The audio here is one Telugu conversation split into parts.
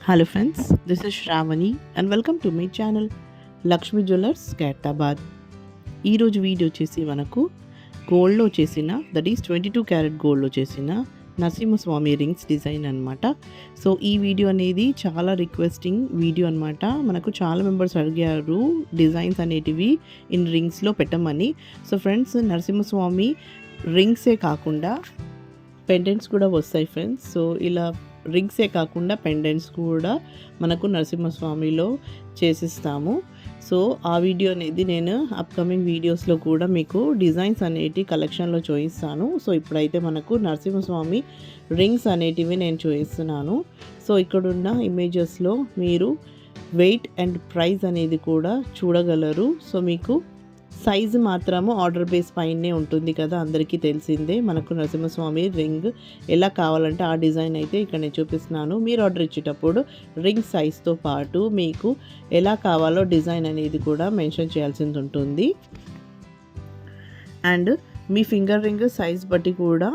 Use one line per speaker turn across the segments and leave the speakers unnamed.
Hello friends, this is Shravani and welcome to my channel lakshmi Jewelers khairthabad. ఈ రోజు వీడియో చేసి మనకు గోల్డ్ లో చేసిన దట్ ఈస్ 22 క్యారెట్ గోల్డ్ లో చేసిన నరసింహస్వామి రింగ్స్ డిజైన్ అన్నమాట. సో ఈ వీడియో అనేది చాలా రిక్వెస్టింగ్ వీడియో అన్నమాట. మనకు చాలా మెంబర్స్ అడిగారు డిజైన్స్ అనేటివి ఇన్ రింగ్స్ లో పెట్టమని. సో ఫ్రెండ్స్, నరసింహస్వామి రింగ్సే కాకుండా పెండెంట్స్ కూడా వస్తాయి ఫ్రెండ్స్. సో ఇలా రింగ్సే కాకుండా పెండెంట్స్ కూడా మనకు నరసింహస్వామిలో చేసిస్తాము. సో ఆ వీడియో అనేది నేను అప్కమింగ్ వీడియోస్లో కూడా మీకు డిజైన్స్ అనేటి కలెక్షన్లో చూపిస్తాను. సో ఇప్పుడైతే మనకు నరసింహస్వామి రింగ్స్ అనేటివి నేను చూపిస్తున్నాను. సో ఇక్కడున్న ఇమేజెస్లో మీరు వెయిట్ అండ్ ప్రైస్ అనేది కూడా చూడగలరు. సో మీకు సైజు మాత్రము ఆర్డర్ బేస్ పైనే ఉంటుంది కదా, అందరికీ తెలిసిందే. మనకు నరసింహస్వామి రింగ్ ఎలా కావాలంటే ఆ డిజైన్ అయితే ఇక్కడ నేను చూపిస్తున్నాను. మీరు ఆర్డర్ ఇచ్చేటప్పుడు రింగ్ సైజ్తో పాటు మీకు ఎలా కావాలో డిజైన్ అనేది కూడా మెన్షన్ చేయాల్సింది ఉంటుంది. And me finger ring size బట్టి కూడా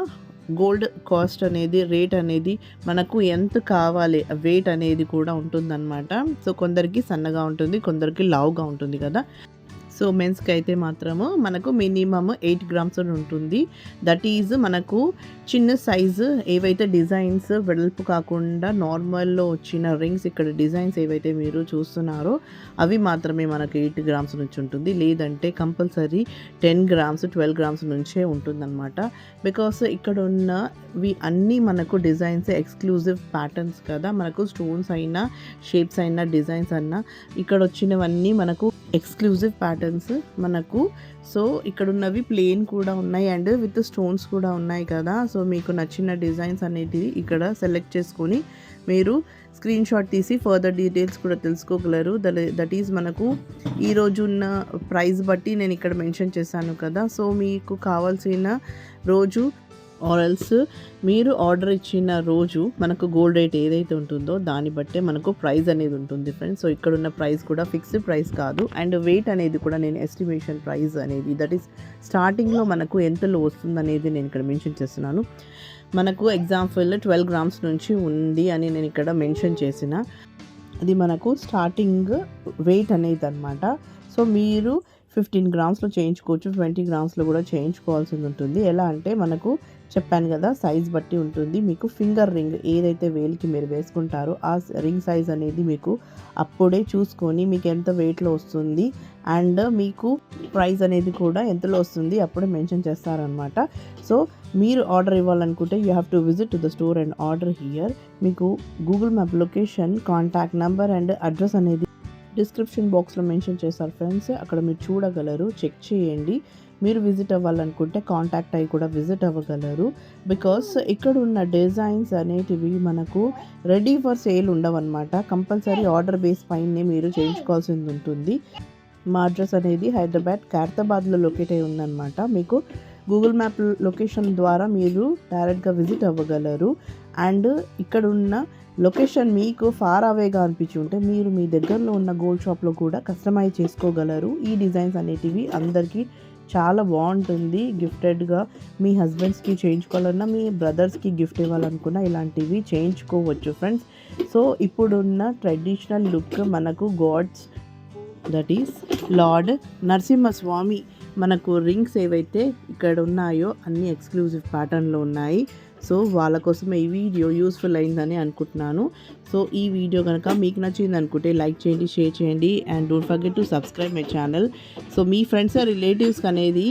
గోల్డ్ కాస్ట్ అనేది రేట్ అనేది మనకు ఎంత కావాలి వెయిట్ అనేది కూడా ఉంటుందన్నమాట. సో కొందరికి సన్నగా ఉంటుంది, కొందరికి లావుగా ఉంటుంది కదా. సో మెన్స్కి అయితే మాత్రము మనకు మినిమమ్ 8 గ్రామ్స్ ఉంటుంది. దట్ ఈజ్ మనకు చిన్న సైజు ఏవైతే డిజైన్స్ వెడల్పు కాకుండా నార్మల్లో వచ్చిన రింగ్స్ ఇక్కడ డిజైన్స్ ఏవైతే మీరు చూస్తున్నారో అవి మాత్రమే మనకు 8 గ్రామ్స్ నుంచి ఉంటుంది. లేదంటే కంపల్సరీ 10 గ్రామ్స్ 12 గ్రామ్స్ నుంచే ఉంటుందన్నమాట. బికాస్ ఇక్కడ ఉన్నవి అన్నీ మనకు డిజైన్స్ ఎక్స్క్లూజివ్ ప్యాటర్న్స్ కదా. మనకు స్టోన్స్ అయినా షేప్స్ అయినా డిజైన్స్ అయినా ఇక్కడ వచ్చినవన్నీ మనకు ఎక్స్క్లూజివ్ ప్యాటర్న్స్ మనకు. సో ఇక్కడ ఉన్నవి ప్లెయిన్ కూడా ఉన్నాయి అండ్ విత్ స్టోన్స్ కూడా ఉన్నాయి కదా. సో మీకు నచ్చిన డిజైన్స్ అనేటివి ఇక్కడ సెలెక్ట్ చేసుకొని మీరు స్క్రీన్ షాట్ తీసి ఫర్దర్ డీటెయిల్స్ కూడా తెలుసుకోగలరు. దట్ ఈజ్ మనకు ఈరోజు ఉన్న ప్రైస్ బట్టి నేను ఇక్కడ మెన్షన్ చేశాను కదా. సో మీకు కావాల్సిన రోజు ఆర్ఎల్స్ మీరు ఆర్డర్ ఇచ్చిన రోజు మనకు గోల్డ్ రేట్ ఏదైతే ఉంటుందో దాన్ని బట్టే మనకు ప్రైస్ అనేది ఉంటుంది ఫ్రెండ్స్. సో ఇక్కడ ఉన్న ప్రైస్ కూడా ఫిక్స్డ్ ప్రైస్ కాదు. అండ్ వెయిట్ అనేది కూడా నేను ఎస్టిమేషన్ ప్రైస్ అనేది దట్ ఈస్ స్టార్టింగ్లో మనకు ఎంతలో వస్తుంది అనేది నేను ఇక్కడ మెన్షన్ చేస్తున్నాను. మనకు ఎగ్జాంపుల్ 12 గ్రామ్స్ నుంచి ఉంది అని నేను ఇక్కడ మెన్షన్ చేసిన అది మనకు స్టార్టింగ్ వెయిట్ అనేది అనమాట. సో మీరు 15 గ్రామ్స్లో చేయించుకోవచ్చు, 20 గ్రామ్స్లో కూడా చేయించుకోవాల్సింది ఉంటుంది. ఎలా అంటే మనకు చెప్పాను కదా సైజ్ బట్టి ఉంటుంది. మీకు ఫింగర్ రింగ్ ఏదైతే వేలికి మీరు వేసుకుంటారో ఆ రింగ్ సైజ్ అనేది మీకు అప్పుడే చూసుకొని మీకు ఎంత వెయిట్లో వస్తుంది అండ్ మీకు ప్రైస్ అనేది కూడా ఎంతలో వస్తుంది అప్పుడే మెన్షన్ చేస్తారనమాట. సో మీరు ఆర్డర్ ఇవ్వాలనుకుంటే you have to visit to the store and order here. మీకు Google map location, contact number and address అనేది డిస్క్రిప్షన్ బాక్స్లో మెన్షన్ చేస్తారు ఫ్రెండ్స్. అక్కడ మీరు చూడగలరు, చెక్ చేయండి. మీరు విజిట్ అవ్వాలనుకుంటే కాంటాక్ట్ అయ్యి కూడా విజిట్ అవ్వగలరు. బికాస్ ఇక్కడ ఉన్న డిజైన్స్ అనేటివి మనకు రెడీ ఫర్ సేల్ ఉండవన్నమాట. కంపల్సరీ ఆర్డర్ బేస్ పైనే మీరు చేయించుకోవాల్సింది ఉంటుంది. మా అడ్రస్ అనేది హైదరాబాద్ ఖైరతాబాద్లో లొకేట్ అయి ఉందన్నమాట. మీకు గూగుల్ మ్యాప్ లొకేషన్ ద్వారా మీరు డైరెక్ట్గా విజిట్ అవ్వగలరు. అండ్ ఇక్కడ ఉన్న లొకేషన్ మీకు ఫార్ అవేగా అనిపించి ఉంటే మీరు మీ దగ్గరలో ఉన్న గోల్డ్ షాప్లో కూడా కస్టమైజ్ చేసుకోగలరు. ఈ డిజైన్స్ అనేటివి అందరికీ చాలా బాగుంటుంది. గిఫ్టెడ్గా మీ హస్బెండ్స్కి చేయించుకోవాలన్నా, మీ బ్రదర్స్కి గిఫ్ట్ ఇవ్వాలనుకున్నా ఇలాంటివి చేయించుకోవచ్చు ఫ్రెండ్స్. సో ఇప్పుడున్న ట్రెడిషనల్ లుక్ మనకు gods that is lord Narasimhaswamy మనకు రింగ్స్ ఏవైతే ఇక్కడ ఉన్నాయో అన్ని ఎక్స్క్లూజివ్ ప్యాటర్న్లో ఉన్నాయి. సో వాళ్ళ కోసమే ఈ వీడియో యూస్ఫుల్ అయిందని అనుకుంటున్నాను. సో ఈ వీడియో కనుక మీకు నచ్చింది అనుకుంటే లైక్ చేయండి, షేర్ చేయండి and don't forget to subscribe my channel. So me friends రిలేటివ్స్కి అనేది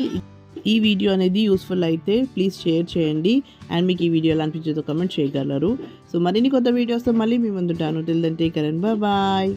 ఈ వీడియో అనేది యూస్ఫుల్ అయితే ప్లీజ్ షేర్ చేయండి అండ్ మీకు ఈ వీడియో ఎలా అనిపించేదో కమెంట్ చేయగలరు. సో మరిన్ని కొత్త వీడియోస్తో మళ్ళీ మీ ముందుంటాను. Till then take care and bye.